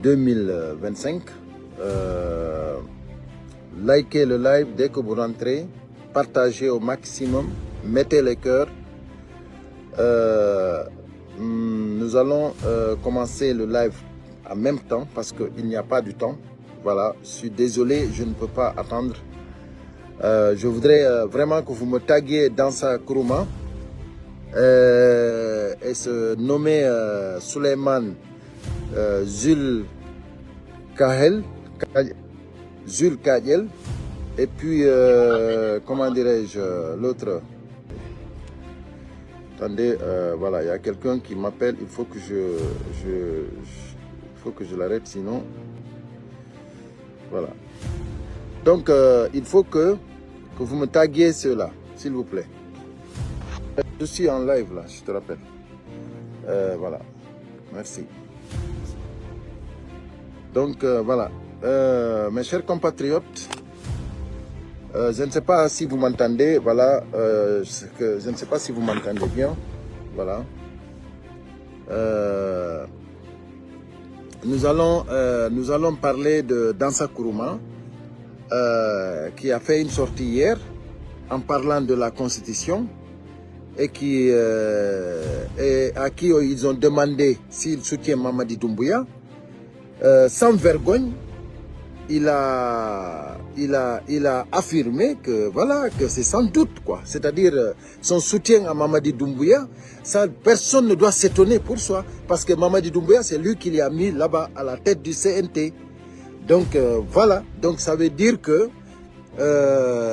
2025. Likez le live dès que vous rentrez, partagez au maximum, mettez les cœurs. Nous allons commencer le live en même temps parce qu'il n'y a pas du temps. Voilà, je suis désolé, je ne peux pas attendre. Je voudrais vraiment que vous me taguiez dans sa Kourouma et se nommer Suleiman Zul Kahel, et puis comment dirais-je l'autre. Attendez, voilà, il y a quelqu'un qui m'appelle, il faut que je l'arrête, sinon voilà. Donc il faut que vous me taguiez ceux-là, s'il vous plaît. Je suis en live là, je te rappelle. Voilà, merci. Donc voilà, mes chers compatriotes, je ne sais pas si vous m'entendez, voilà, je ne sais pas si vous m'entendez bien, voilà. Nous allons parler de Dansa Kourouma, qui a fait une sortie hier en parlant de la Constitution et à qui ils ont demandé s'il soutient Mamadi Doumbouya. Sans vergogne, il a affirmé que voilà, que c'est sans doute quoi. C'est-à-dire son soutien à Mamadi Doumbouya, ça, personne ne doit s'étonner pour soi, parce que Mamadi Doumbouya, c'est lui qui l'a mis là-bas à la tête du CNT. Donc voilà, donc ça veut dire que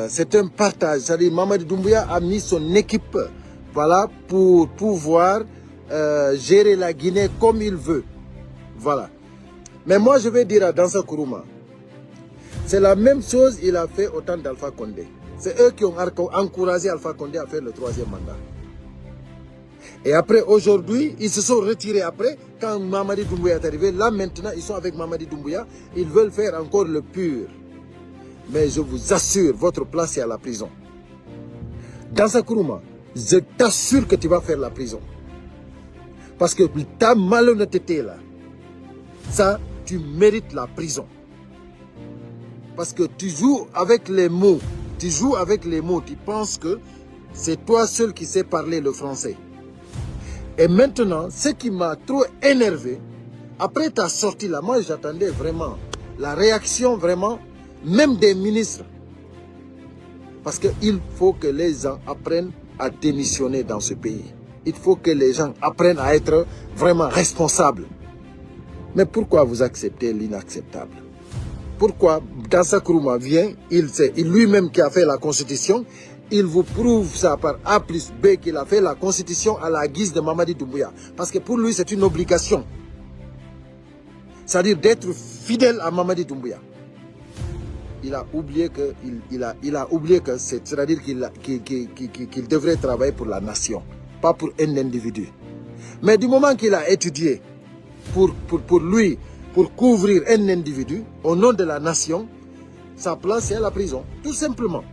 c'est un partage. C'est-à-dire Mamadi Doumbouya a mis son équipe, voilà, pour pouvoir gérer la Guinée comme il veut. Voilà. Mais moi, je vais dire à Dansa Kourouma, c'est la même chose qu'il a fait au temps d'Alpha Condé. C'est eux qui ont encouragé Alpha Condé à faire le 3e mandat. Et après, aujourd'hui, ils se sont retirés après, quand Mamadi Doumbouya est arrivé. Là, maintenant, ils sont avec Mamadi Doumbouya. Ils veulent faire encore le pur. Mais je vous assure, votre place est à la prison. Dansa Kourouma, je t'assure que tu vas faire la prison. Parce que ta malhonnêteté là, ça, tu mérites la prison. Parce que tu joues avec les mots. Tu joues avec les mots. Tu penses que c'est toi seul qui sais parler le français. Et maintenant, ce qui m'a trop énervé, après ta sortie là, moi j'attendais vraiment la réaction, vraiment, même des ministres. Parce qu'il faut que les gens apprennent à démissionner dans ce pays. Il faut que les gens apprennent à être vraiment responsables. Mais pourquoi vous acceptez l'inacceptable? Pourquoi Dansa Kourouma vient, il lui-même qui a fait la constitution, il vous prouve ça par A plus B qu'il a fait la constitution à la guise de Mamadi Doumbouya. Parce que pour lui, c'est une obligation. C'est-à-dire d'être fidèle à Mamadi Doumbouya. Il a oublié que, c'est-à-dire qu'il devrait travailler pour la nation, pas pour un individu. Mais du moment qu'il a étudié pour lui, pour couvrir un individu au nom de la nation, sa place est à la prison, tout simplement.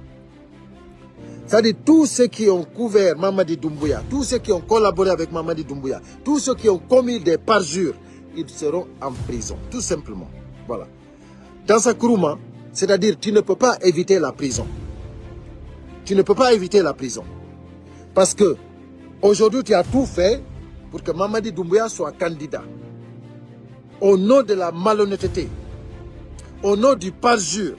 C'est-à-dire tous ceux qui ont couvert Mamadi Doumbouya, tous ceux qui ont collaboré avec Mamadi Doumbouya, tous ceux qui ont commis des parjures, ils seront en prison, tout simplement. Voilà. Dansa Kourouma, c'est-à-dire tu ne peux pas éviter la prison. Tu ne peux pas éviter la prison. Parce que aujourd'hui tu as tout fait pour que Mamadi Doumbouya soit candidat. Au nom de la malhonnêteté, au nom du parjure.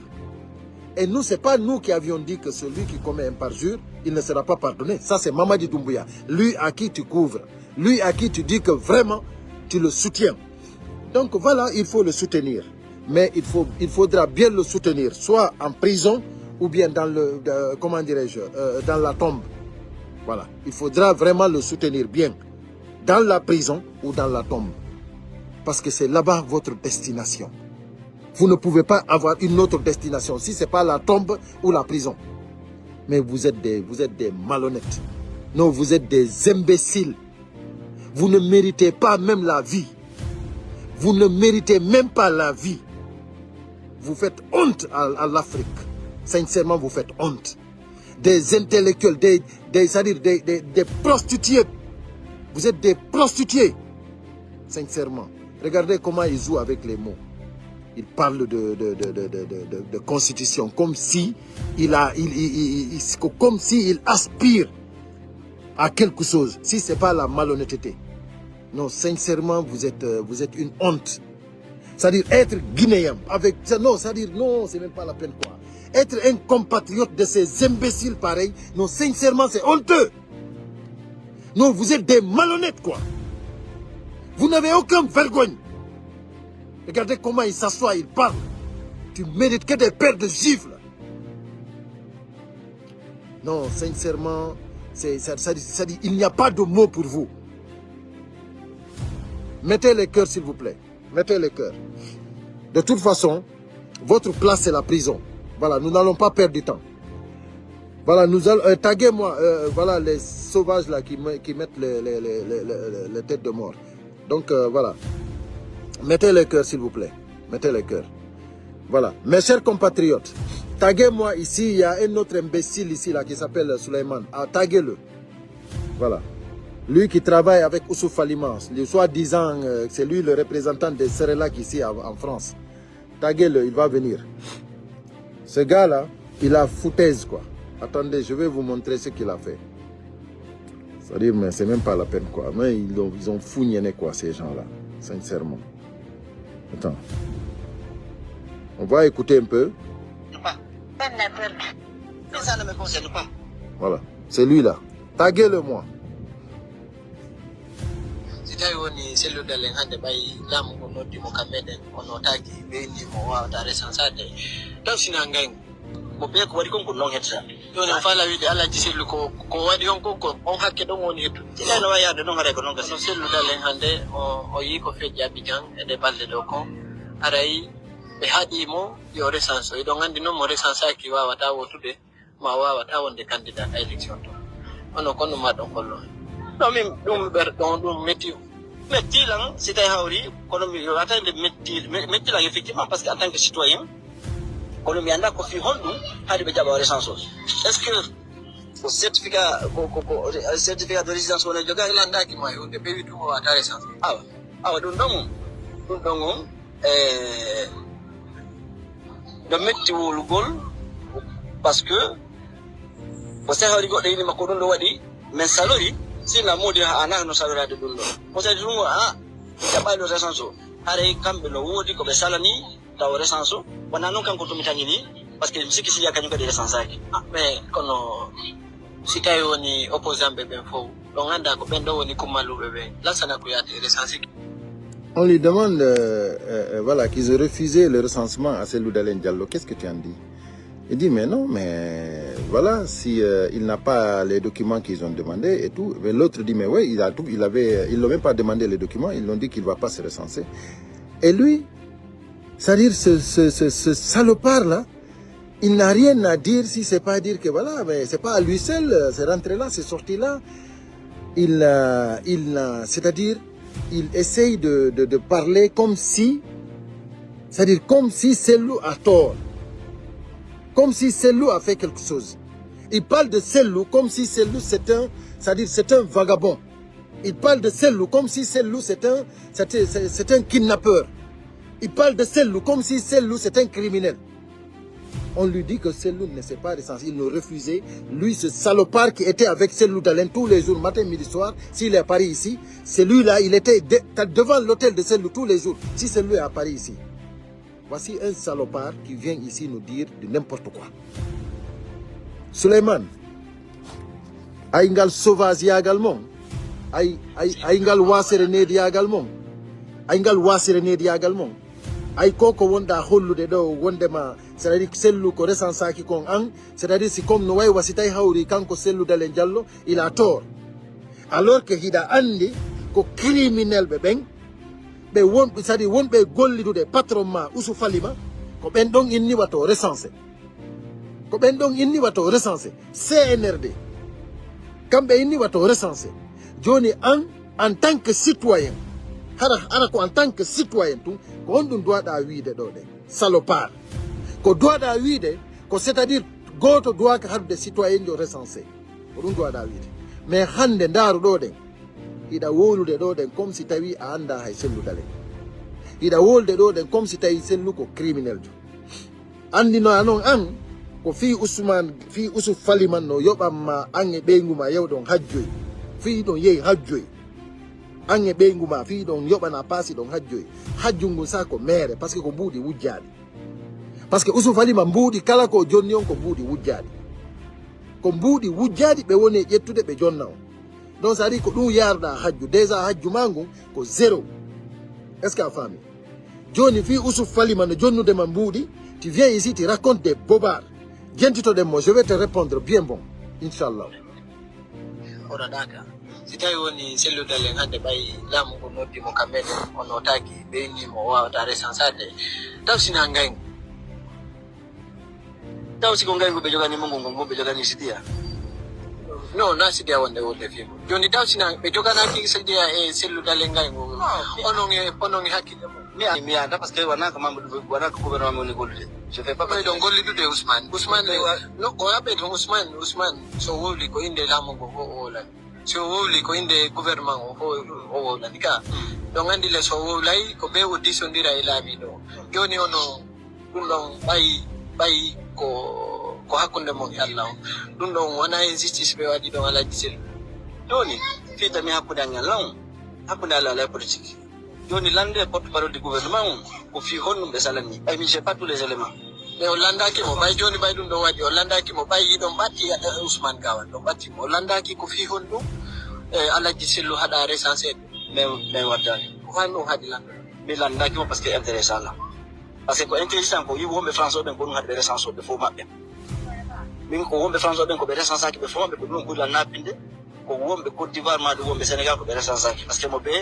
Et nous, ce n'est pas nous qui avions dit que celui qui commet un parjure, il ne sera pas pardonné. Ça, c'est Mamadi Doumbouya. Lui à qui tu couvres. Lui à qui tu dis que vraiment, tu le soutiens. Donc voilà, il faut le soutenir. Mais il faudra bien le soutenir, soit en prison ou bien dans le, comment dirais-je, dans la tombe. Voilà, il faudra vraiment le soutenir bien. Dans la prison ou dans la tombe. Parce que c'est là-bas votre destination. Vous ne pouvez pas avoir une autre destination si ce n'est pas la tombe ou la prison. Mais vous êtes des malhonnêtes. Non, vous êtes des imbéciles. Vous ne méritez pas même la vie. Vous ne méritez même pas la vie. Vous faites honte à l'Afrique. Sincèrement, vous faites honte. Des intellectuels, c'est-à-dire des prostituées. Vous êtes des prostituées. Sincèrement. Regardez comment il joue avec les mots. Il parle de constitution comme si comme si il aspire à quelque chose. Si c'est pas la malhonnêteté. Non, sincèrement, vous êtes une honte. C'est-à-dire être guinéen avec... Non, c'est-à-dire, non, c'est même pas la peine quoi. Être un compatriote de ces imbéciles pareils, non, sincèrement, c'est honteux. Non, vous êtes des malhonnêtes quoi. Vous n'avez aucune vergogne. Regardez comment il s'assoit, il parle. Tu mérites que des paires de gifles. Non, sincèrement, ça dit, il n'y a pas de mots pour vous. Mettez les cœurs, s'il vous plaît. Mettez les cœurs. De toute façon, votre place, c'est la prison. Voilà, nous n'allons pas perdre du temps. Voilà, nous allons... taguez-moi, voilà, les sauvages là qui mettent les têtes de mort. Donc, voilà. Mettez les cœurs, s'il vous plaît. Mettez les cœurs. Voilà. Mes chers compatriotes, taguez-moi ici. Il y a un autre imbécile ici là qui s'appelle Suleiman. Ah, taguez-le. Voilà. Lui qui travaille avec Oussouf Falima, soi-disant, c'est lui le représentant de Serelac ici en France. Taguez-le, il va venir. Ce gars-là, il a foutaise, quoi. Attendez, je vais vous montrer ce qu'il a fait. C'est-à-dire, mais c'est même pas la peine, quoi. Mais ils ont fougné, quoi, ces gens-là. Sincèrement. Attends. On va écouter un peu. Ça ne me concerne pas. Voilà. C'est lui, là. Taguez-le, moi. C'est le dalin hande bay lam ko noddi mo kameden ono taki be ni mo wa ta responsable taw sina ngay mo be ko wadi kon ko non hetta to ne fala wi de ala jisilu ko wadi on ko on hakke don woni hettu ila no waya de non hare ko non gasi selu dalin hande o yi ko fe jabi jang e de balde do ko arai be hadi mo yo resanso e don andi no mo resansa ki wa wata wotude ma wa wata wonde candidat election to ono kono ma don kollo no min dum ber don dum metti lang c'était hauri colombie attend de metti lang effectivement parce qu'en tant que citoyen colombie anda ko fi hondu hadi be jaba recenso est-ce que le certificat de résidence wala joga ilanda ki mayo de pays tout wa ta recenso awa dum dong de metti wol gol parce que ko se hauri godde ni makko dum do wadi men salori si la modi ana no salora de dundo mo sa dungo jaba lo recenso are kambe no wodi ko be salani taw recenso wana non kan ko to mitangini parce que msiki si yakanyo ka de recenso aki mais kono si tay woni opposant be ben fo don anda ko ben do woni kumalu be la sana ko yate recenso. On lui demande voilà qu'ils ont refusé le recensement à Cellou Dalein Diallo. Qu'est-ce que tu en dis? Il dit mais non, mais voilà, si il n'a pas les documents qu'ils ont demandé et tout. Mais l'autre dit mais oui, ils l'ont même pas demandé les documents, ils l'ont dit qu'il ne va pas se recenser. Et lui, c'est-à-dire ce salopard là, il n'a rien à dire si c'est pas à dire que voilà, mais c'est pas à lui seul, c'est rentré là, c'est sorti là. C'est-à-dire, il essaye de parler comme si, c'est-à-dire comme si Cellou a tort. Comme si Cellou a fait quelque chose. Il parle de Cellou comme si Cellou c'est un vagabond. Il parle de Cellou comme si Cellou c'est un kidnappeur. Il parle de Cellou comme si Cellou c'est un criminel. On lui dit que Cellou ne s'est pas recensé, il nous refusait. Lui, ce salopard qui était avec Cellou Dalein tous les jours, matin, midi, soir, s'il est à Paris ici, celui-là, il était devant l'hôtel de Cellou tous les jours, si Cellou est à Paris ici. Voici un salopard qui vient ici nous dire de n'importe quoi. Suleiman, Aïngal sauvage également. Aïngal wasserene également. Aïngal wasserene également. Aïe koko wonda hollude do wondema c'est-à-dire Cellou ko resansaki kon an c'est-à-dire si comme no way wasitay hawri kanko Cellou Dalein Diallo il a tort alors que hida andi ko criminel be ben be won c'est-à-dire wonbe gollidude patron ma Oussouf Falima ko ben don inni wato recensé ko ben don inni wato recensé CNRD kambe inni wato recensé joni en tant que citoyen hara ko en tant que citoyen tout ko on doit da wiide do de salopard ko doit da wiide ko c'est-à-dire goto doit ka hadde citoyen jo recensé ko dum doit da wiide mais hande ndaru do de ida wolude do de comme si tawi a anda hay Cellou Dalein ida wolde do den comme si tay sellu ko criminel jo andi no anon an ko fi Usman fi Usuf Faliman no yobamma ange beenguma yewdon hajjoy fi don yeyi hajjoy ange beenguma fi don yobana pasi don hajjoy hajjungu sa ko mere parce que ko buudi wujjade parce que Usuf Faliman buudi kala ko jonni on ko buudi wujjade ko buudi wujjade be woni ƴettude be jonna on donc ça dit ko dum yarda hajju déjà hajju mangu ko zéro est ce que a fami joni fi Usuf Faliman jonnude man buudi tu viens ici tu racontes des bobards gentito de moi je vais te répondre bien bon inchallah ora daka sitai woni sellu dalen hande bay lamu ko noddi mo kamede ono taki be ni mo wa ta responsable tawsina ngay tawsi ko ngay go be jogani mo ngo be jogani sidia no na sidia wonde wolde fimo joni tawsina be jogana ki sidia e sellu dalen ngay ngo ono ngi hakkile mi anda parce que wana ko mamdu wana ko gouvernement ni golde je fais pas donc golli dude Ousmane no ko abe to Ousmane so woli ko inde lamu go o la so woli ko inde gouvernement o la nika donc andi le so wolay ko be wodi sondira ilami do joni ono dum don bay ko hakkunde mo Allah dum don wana injustice be wadi don ala disel joni fita mi hakkude ngal hakkunde ala politique joni lande porte-parole du gouvernement ko fi honno be salami ay mi j'ai pas tous les éléments mais Hollanda ki mo bay joni bay dum do wadi Hollanda ki mo bay yidon batti Ousmane Gawan do batti mo Hollanda ki ko fi honno alaji sellu hada recensé mais wadani ko hanno hadi landa mi landa ki mo parce que intéressant la parce que ko intéressant ko yibo be France ben ko hadi recensé be fo mabbe min ko wombe France ben ko be recensé ki be fo mabbe ko dum ko la napinde ko wombe Côte d'Ivoire ma do wombe Sénégal ko be recensé parce que mo be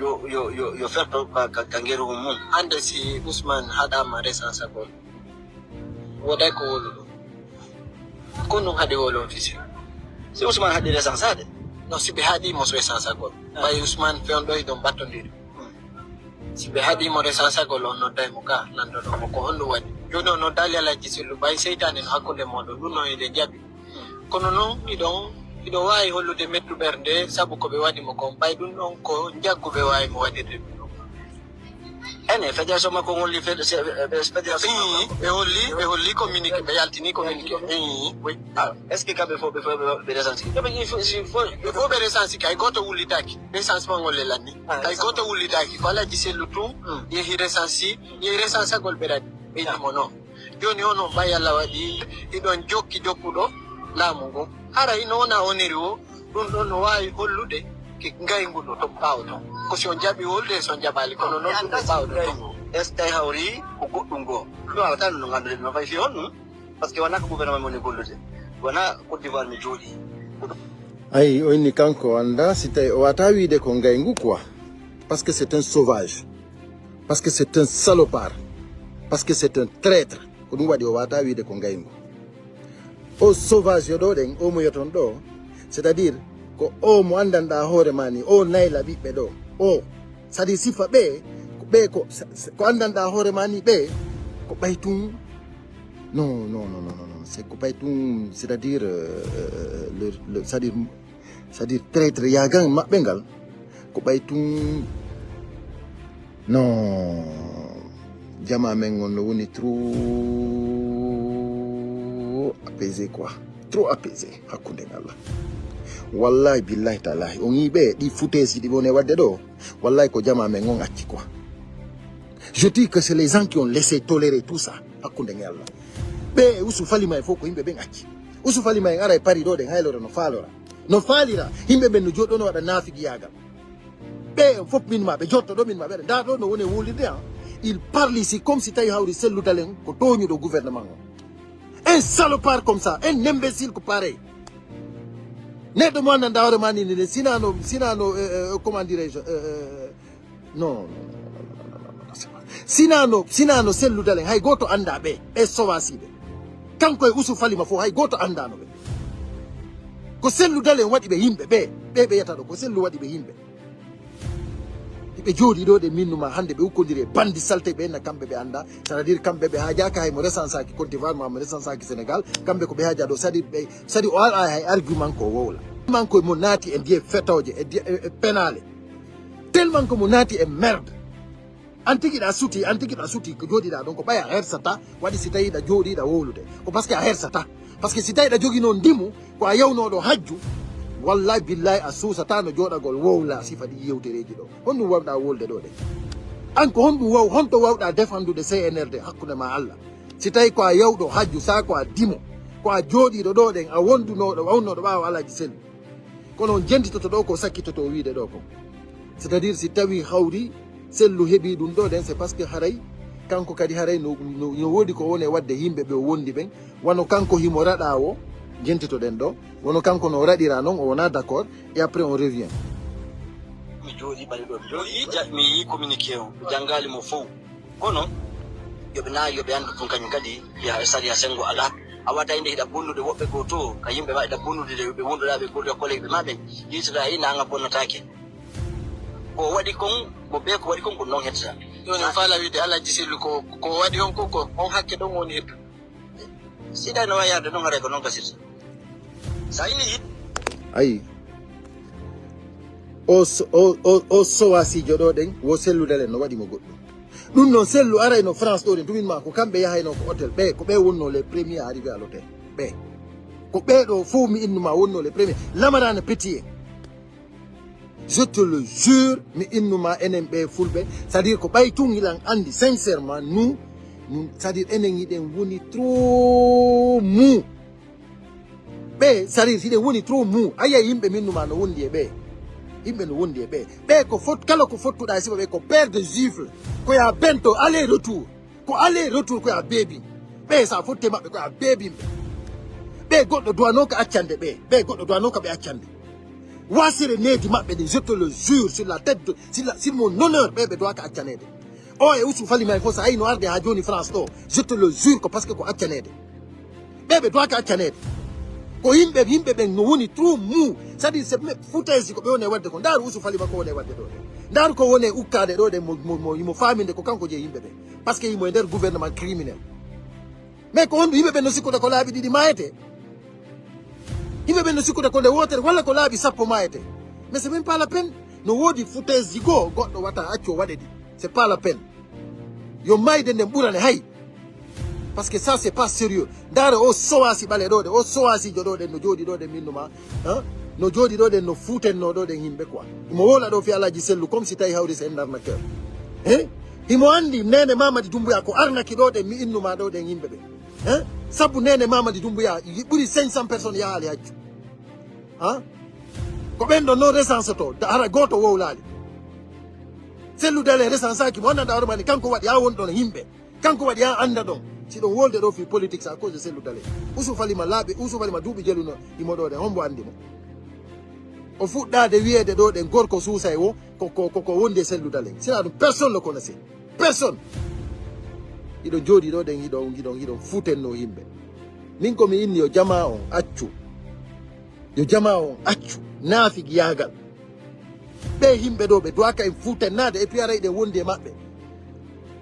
yo ferto kangero mun ande si Ousmane hada ma recensé ko woday ko wolo kono hade wolo officiel si Ousmane hade recensé no si be hadi mo recensé ko bay Ousmane feondo don battondiri si be hadi mo recensé ko no day mo ka lando do ko hondo wadi jodo no dali ala jisilu bay seytane no hakkunde modo dunno ide jabi kono no ido wawi hollude meddu bernde sabu ko be wadi mo ko bay dun don ko jaggu be wawi mo wadirde ene fédération makko ngolli fédération be holli communiqué be yaltini communiqué oui est ce que kabe fo be recensé il faut be recensé kay goto wulitaki recensement ngolle lanni kay goto wulitaki ko ala jiselu tout yehi recensé gol beradi be mono joni ono bay Allah wadi idon jokkudo lamu ngo hara inona oniriwo dun don no wawi hollude ke ngay ngudo to bawdo ko so jabi wolde so jabali kono non to bawdo estay hawri ko goddum go do awata no ngandere no fay fi on parce que wana ko gouvernement mo ne gollude wana Côte d'Ivoire mi jodi ay oni kanko anda sitay o wata wiide ko ngay ngu quoi parce que c'est un sauvage parce que c'est un salopard parce que c'est un traître ko dum wadi o wata wiide ko ngay ngu o sauvage do den o mo yoton do c'est-à-dire ko o mo andanda hore mani o nayla bibbe do o sadi sifa be ko andanda hore mani be ko baytum non c'est ko baytum c'est-à-dire c'est-à-dire traître yagang mabbe ngal ko baytum non jama men ngon no woni trop apaisé quoi trop apaisé hakkunde Allah wallahi billahi taalahi on yibe di foutesi di boné wadde do wallahi ko jama men ngon acci quoi je dis que c'est les gens qui ont laissé tolérer tout ça hakkunde Allah be Ousuf Faliman fo ko yimbe ben acci Ousuf Faliman ara e pari do de haylora no falira yimbe ben no jodo no wada nafiki yagal be fop min ma be jotto do min ma be da do no woni wulide il parle ici comme si tay hawri sellu dalen ko toñu do gouvernement. Un salopard comme ça, un imbécile que pareil. Ne demande d'abord mani ni sinano comment dirais-je non sinano sellu dalen hay goto anda be e sowasibe kanko e Ousuf Faliman fo hay goto anda no be ko sellu dalen wadi be yimbe be yata do ko sellu wadi be yimbe be jodi do de minnuma hande be ukondire bandi salte be na kambe be anda c'est-à-dire kambe be haja ka hay mo recensa ki Côte d'Ivoire mo recensa ki Sénégal kambe ko be haja do sadi o ay argument ko wola manko mo nati e die fetoje e penale tellement que mo nati e merde Antikiɗa suti ko joɗiɗa ɗon ko ɓaya hersata waɗi si tawi ɗa joɗiɗa wowlude ko par ce que a hersata par ce que si tawi ɗa jogui noon ndimu ko a yawnoɗo hajju wallahi billahi a suusata no joɗagol wowla sifa ɗi yewtereji ɗo honɗum wawɗa wolde ɗo de an ko honto wawɗa défendude CNRD hakkude ma Allah si tawi ko a yawɗo hajju sa ko a dimo ko a joɗiɗo ɗo ɗen a wonnoɗo ɓawa alaji sellu kono jentitoto ɗo ko sakkitoto wiide ɗo ko c'est à dire si tawi hawri sellu heɓi ɗum ɗo ɗen c'est parce que haray kanko kadi haray no woodi ko woni wadde yimɓe ɓe wondi ɓen wano kanko himo raɗa o jentitoɗen ɗo wono kanko no raɗira noon o wona d' accord et après on revient mi jooɗi ɓaɗe ɗo mi yi communiqué o jangali mo fof kono yoɓe nayi yoɓe andu tun kañum kadi ya sariya sengo ala a watta inde hiɗa bonnude woɓɓe go to ka yimɓe ma hiɗa bonnude ɓe wonduɗa ɓe golɗo collègue ɓe ma ɓen yitoɗa yi nanga bonnatake ko waɗi kon mo ɓe ko waɗi kon ko noon hettata joni faala wiide alaji sellu ko waɗi on ko on hakke ɗon woni hettu siɗa no wawi yarde noon haray ko noon gasirta sa ini ayi o sowasijo ɗo ɗen wo selludelen no waɗimo goɗɗum ɗum noon sellu arayno France ɗo ɗen tumin ma ko kamɓe yahayno ko hôtel ɓe ko ɓe wonno les premiers arrivé à l'hôtel ɓe ko ɓeɗo fof mi innuma wonno les premiers lamarane pétier je te le jure mi innuma enen ɓe fulɓe c'est à dire ko ɓay tun ilan andi sincèrement nous c'est à dire enen iɗen woni trop mou ɓe c'est à dire siɗen woni trop mou aya yimɓe minnuma no wondi e ɓe yimɓe no wondi e ɓe ko fot kala ko fottuɗa e sifa ɓe ko père de gifle koya bento aller retour ko aller retour koya beebi ɓe sa fotte maɓɓe koya beebimɓe ɓe goɗɗo duwano ko accande ɓe goɗɗo duwano ko ɓe accande wasire needi maɓɓe ɗin je te le jure sur la tête de sur mon honneur ɓe doit ko accanede o e Ousou Falima fof so ayi no arde ha joni France ɗo je te le jure ko par ce que ko accanede ɓe doit ko accanede ko yimɓe ɓen no woni trop mou c'est à dire c'est foutaise ko ɓe woni wadde ko ndaaru Ousou Falima ko woni wadde ɗo ɗe ndaaru ko woni ukkade ɗo ɗe mo faminde ko kanko je yimɓe ɓe par ce que yimo e nder gouvernement criminel mais ko honɗum yimɓe ɓen no sikkude ko laaɓi ɗiɗi mayete yimɓe ɓen no sikkude ko nde wotere walla ko laaɓi sappo mayete mais c'est même pas la peine no woodi foutaise ji goo goɗɗo wata accu o waɗe ɗi c'est pas la peine yo mayde nden ɓurane hay parce que ça c'est pas sérieux ndaare o sowasi ɓale ɗo ɗe o sowasijo ɗo ɗen no jooɗi ɗo ɗen minnuma no jooɗi ɗo ɗen no fuutenno ɗo ɗen yimɓe quoi imo wola ɗo fi alaji sellu comme si tawi hawri c'est un arnaqueur himo andi nene Mamadi Doumbouya ko arnaki ɗo ɗen mi innuma ɗo ɗen yimɓe ɓe sabu nene Mamadi Doumbouya ɓuri 500 personnes yahali hajju ko ɓen ɗon noon recence to hara goto wowlali sellu dale recence aki mo annanda hormani kanko waɗi ha woni ɗon yimɓe kanko waɗi ha anda ɗon siɗon wolde ɗo fi politique à cause de sellu dale Ousou Falima duuɓi jeluno imo ɗo ɗen hombo andi mo o fuɗɗade wiyede ɗo ɗen gorko suusay o ko wondi e sellu dale sina ɗum personne le connaissait personne iɗo jooɗi ɗo ɗen hiɗon fuutenno yimɓe min komi inni yo jama on accu naafik yaagal ɓe yimɓe ɗo ɓe doaka en fuutennade et puis ara ɗen wondi e maɓɓe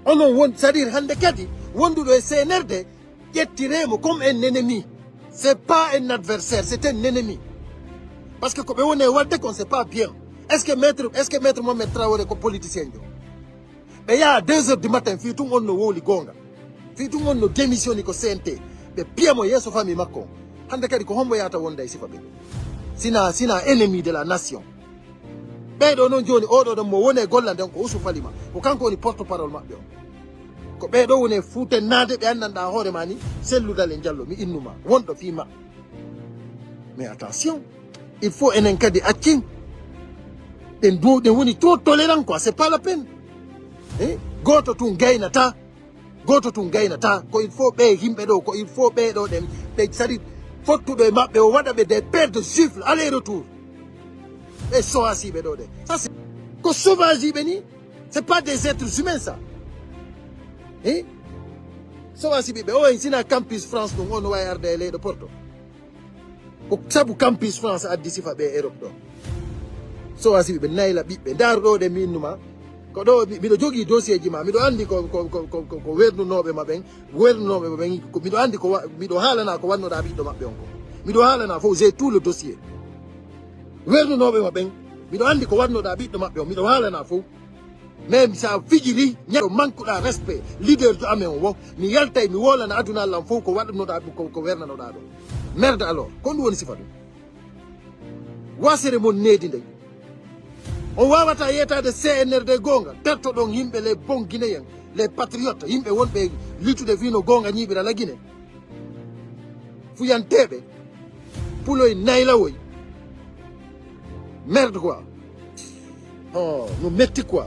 onon won c'est à dire hande kadi wonduɗo e CNRD ƴettiremo comme un ennemi c'est pas un adversaire c'est un ennemi parce que ko ɓe woni e wadde kon c'est pas bien est ce que maître Mohamed Traoré ko politicien jo ɓe yaha 2 heures du matin fi tun on no wowli gonga fi tun on no démissionni ko CNT ɓe piyamo yeeso famille makko hande kadi ko hombo yata wonda e sifa ɓe sina ennemi de la nation ɓeɗo noon joni oɗo ɗon mo woni e gollanden ko Ousou Falima ko kanko woni porte parole maɓɓe o ko ɓeɗo woni e fuutennade ɓe anndanɗa hoore ma ni selludal e jallo mi innuma wonɗo fima mais attention il faut enen kadi accin ɗen woni trop tolérant quoi c'est pas la peine goto tun gaynata ko il faut ɓe yimɓe ɗo ko il faut ɓeɗo ɗen ɓe sadi fottuɗo e maɓɓe o waɗa ɓe des paires de gifles aller retour ɓe sowasiɓe ɗo ɗe ça c'est ko sauvage yiɓe ni c'est pas des êtres humains ça sowasiɓe ɓe o en sina campus France ɗum on no wawi arde e leyɗo Porto ko sabu campus France addi sifa ɓe Europe ɗo sowasiɓe ɓe nayla ɓiɓɓe ndaaru ɗo ɗe mi innuma ko ɗo miɗo jogui dossier ji ma miɗo andi ko wernunoɓe ma ɓen miɗo andi miɗo haalana ko wannoɗa ɓiɗɗo maɓɓe on ko miɗo haalana fof j'ai tout le dossier wernunoɓe ma ɓen miɗo andi ko wannoɗa ɓiɗɗo maɓɓe on miɗo haalana fof même ça fijiri ñado manque da respect leader do amen wo mi yaltay mi wola na aduna lam fo ko wadno da ko werna no da do merde alors ko woni sifatu wasere mon nedi ndey on wawata yetade CNRD gonga terto don yimbe les bons guinéens les patriotes yimbe wonbe lutude vino gonga ñibira la Guinée fuyantebe puloy nayla woy merde quoi oh no metti quoi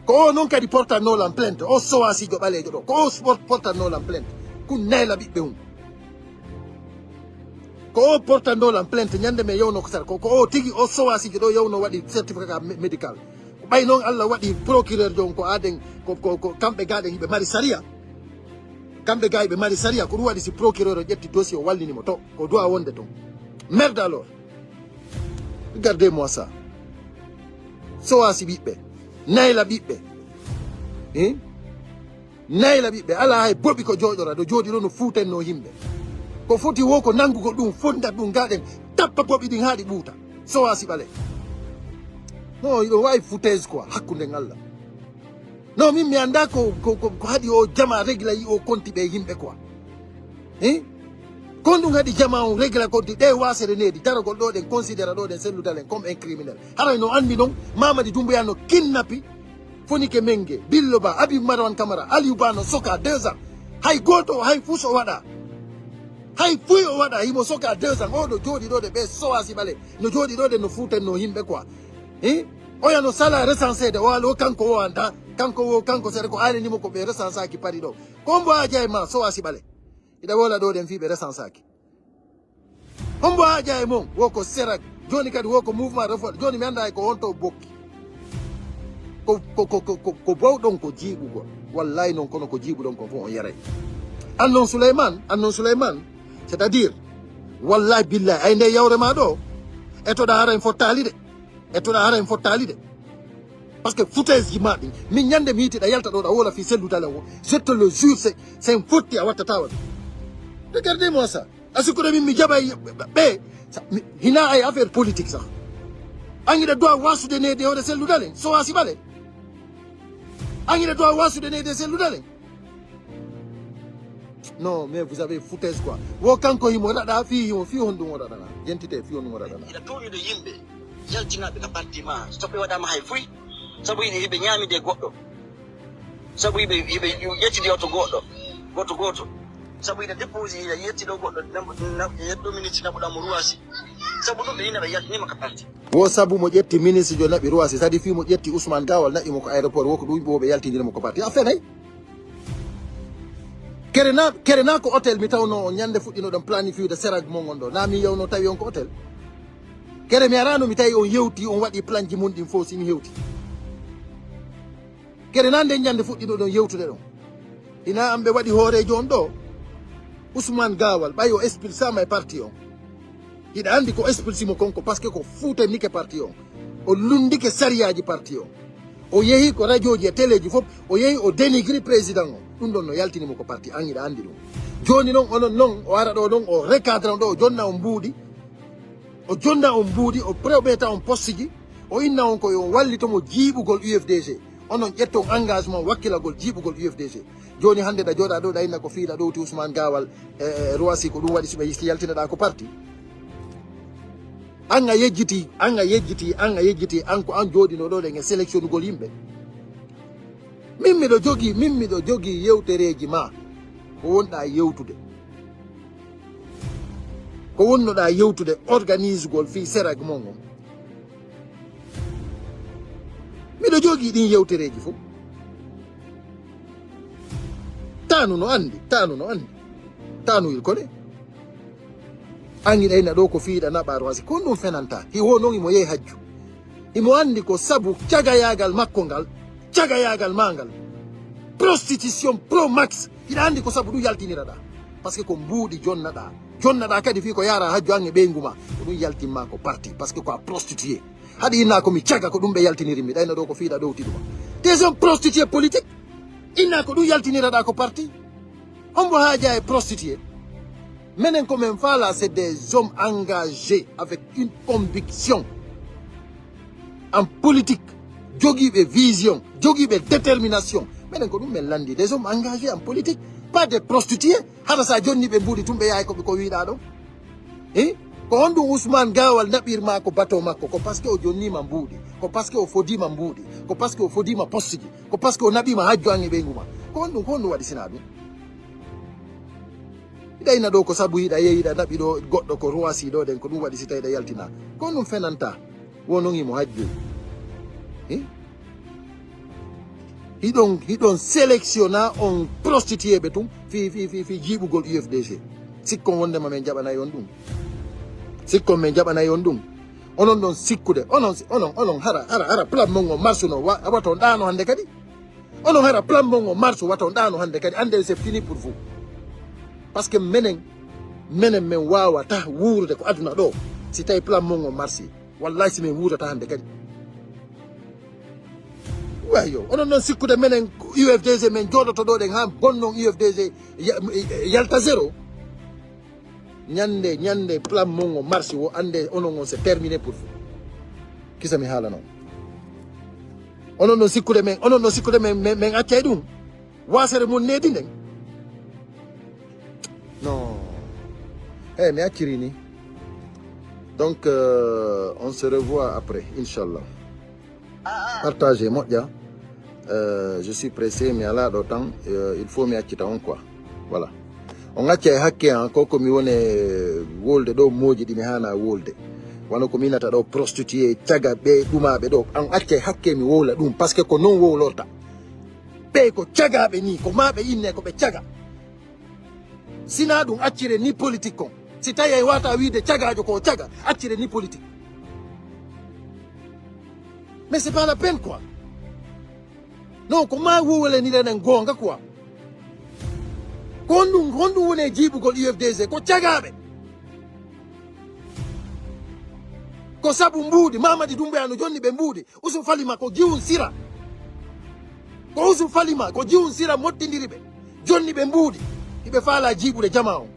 ko non kadi porta no la plainte o so asi do balejo do ko sport porta no la plainte ku nayla bibbe hum ko porta no la plainte nyande me yewno ko sar ko tigi o so asi do yewno wadi certificat médical bay non Allah wadi procureur jon ko aden ko kambe gaade be mari saria kambe gaay be mari saria ko wadi si procureur jetti dossier wallini mo to ko doa wonde to merde alors regardez-moi ça so asi bibbe nayla bibbe nayla bibbe ala hay bobi ko jodora do jodi do no futenno himbe ko foti wo ko nangugo dum fonda dum gaden tappa bobi din haadi buuta so asi bale no ido way foutaise quoi hakkunde ngalla no min mi anda ko hadi o jama regla yi o konti be himbe quoi kon dum hadi jama on regla konti de wasere nedi daragol do den considéra do den selludalen comme un criminel haray no andi non Mamadi Doumbouya no kidnappi Fonike Menge Billoba Habib Marwan Camara Aliou Ba no soka 2 ans hay goto hay fuso wada hay fuyo wada himo soka 2 ans o do jodi do de be so asibale no jodi do de no futen no himbe quoi oya no sala recensé de walo kanko wanda kanko sere ko ale ni mo ko be recensé ki pari do kombo aja ma so asibale ida wala do den fi be recensé ki kombo aja mo woko serak joni kadi woko mouvement reform joni mi anda ko onto bokki ko bawdon ko jibu go wallahi non kono ko jibu don ko fo on yare annon Souleymane c'est-à-dire wallahi billahi ay nde yawre ma do eto da hara en fottali de parce que foutaise ji madi min nyande mi yiti da yalta do da wola fi sellu dalawo je te le jure c'est un fotti a watta tawa regardez-moi ça asiko mi jabay be hina ay affaire politique ça angida do wasu de ne de hore sellu dalen so asibale angida do wasu de ne de sellu dalen. Non, mais vous avez foutaise quoi. Wo kanko himo da fi hondum wada dana. Identité fi hondum wada dana. Ida toni do yimbe. Yaltinga be parti ma. Stop wada ma hay fuy. Sabu yibe nyami de goddo. Sabu yibe yetti de goto. Sabu ida depose ida yetti do goddo na yeddo minute na buda muruasi. Sabu do be ina be yatti maka parti. Wo sabu mo jetti ministre jo nabi ruasi sadi fi mo jetti Ousmane Gawal na imo ko aéroport wo ko du bo be yalti mo ko parti. Affaire ay Kerena ko hotel mi tawno nyande fuddino don planifier de serag mo ngondo na mi yewno tawi on ko hotel kere mi arano mi tawi on yewti on wadi plan ji mun din fo simi hewti kere nande nyande fuddino don yewtude don ina ambe wadi horejo on do Ousmane Gawal bayo esprit sama e parti on ida andi ko esprit mo konko parce que ko fuute nike parti on o lundike sariyaji parti on o yehi ko radioji e téléji fop o yehi o dénigri président on dum don no yaltini mo ko parti angida andi dum joni non onon non o ara do don o recadre do o jonna on buudi o probeta on postiji o inna on ko yo wallito mo jibugol UFDG onon ƴetto engagement wakkilagol jibugol UFDG joni hande da joda do da inna ko fiida do ti Ousmane Gawal Roissy ko dum wadi sibe yaltina da ko parti anga yejjiti anko an jodi no do de nge sélection gol yimbe mimmi do jogi yewtereji ma ko wonda yewtude ko wonnoda yewtude organise gol fi serag mongo mi do jogi din yewtereji fu tanu no andi tanu il kone angi dayna do ko fiida na Roissy ko dum fenanta hi wono imo yehi hajju imo andi ko sabu cagayagal makko ngal cagayagal mangal prostitution pro max ida andi ko sabu du yaltinira da parce que ko mbuudi jonnada kadi fi ko yara hajju ange be nguma ko dum yaltimma ko parti parce que ko prostitué hadi ina ko mi caga ko dum be yaltiniri mi dayna do ko fiida do tiduma des hommes prostitués politique ina ko dum yaltinira da ko parti on bo haja e prostitué. Menen comme un là, c'est des hommes engagés avec une conviction en politique, jogiɓe vision, jogiɓe détermination. Minen ko ɗum men landi, des hommes engagés en politique, pas des prostituées. Hata sa jonni ɓe mbuɗi tumɓe yahay ko wiɗa ɗo. Ko honɗum Ousmane Gawal naɓirma ko bateau makko ko parce que o jonnima mbuɗi, ko parce que o fodima mbuɗi, ko parce que o fodima postiji, ko parce que o naɓima hajju an e ɓeygu ma. Ko honɗum waɗi sina ɗum. Ida ina ɗo ko sabu hiɗa yehiɗa naɓi ɗo goɗɗo ko roisi ɗo ɗen ko ɗum waɗi si tawi ɗa yaltina. Ko honɗum fenanta wonongimo hajju. Hiɗon sélectionna on prostitué ɓe tum fi jiɓugol UFDG. Sikkon wondema men jaɓanayi on ɗum. Sikkon men jaɓanayi on ɗum. Onon ɗon sikkude, onon hara plan mongo marche no waton ɗano hande kadi. Onon hara plan mongo marche waton ɗano hande kadi. Ande c'est fini pour vous. Parce que menen men wawata wuurde ko aduna ɗo si tawi plan mongo marche. Wallahi si men wuurdata hande kadi. Wayo, onon non sikkude menen UFDG men joɗoto ɗo ɗen ha bonnon UFDG yalta zéro. Nyande plan mongo marche wo ande onon on c'est terminé pour vous. Kisami hala non. Onon non sikkude men accay ɗum. Wasere mon nedi nden. Non. Mais accirini. Donc on se revoit après, Inch'Allah. Partagez, moƴƴa. Je suis pressé, mais là d'autant, il faut me accita on quoi. Voilà. On acca e hakke encore ko mi woni wolde ɗo moji ɗi mi hana wolde. Wano ko minata ɗo prostitué, caga ɓe ɗumaɓe ɗo. An acca e hakke mi wowla ɗum parce que ko non wowlorta. Ɓe ko cagaɓe ni, ko maɓe inne ko ɓe caga. Sina ɗum accire ni politique kon. Si tawi ay wata wiide cagajo ko caga, accire ni politique. Mais c'est pas la peine quoi. Non, comment vous voulez ni len gonga quoi. Honɗum woni jiɓugol UFDG ko cagaɓe. Ko sabu mbuɗi, Mamadi Doumbouya no jonni ɓe mbuɗi. Ousmane Falima ko jiwun sira. Ko Ousmane Falima ko jiwun sira moddidiri ɓe. Jonni ɓe mbuɗi. Iɓe faala jiɓude jama on.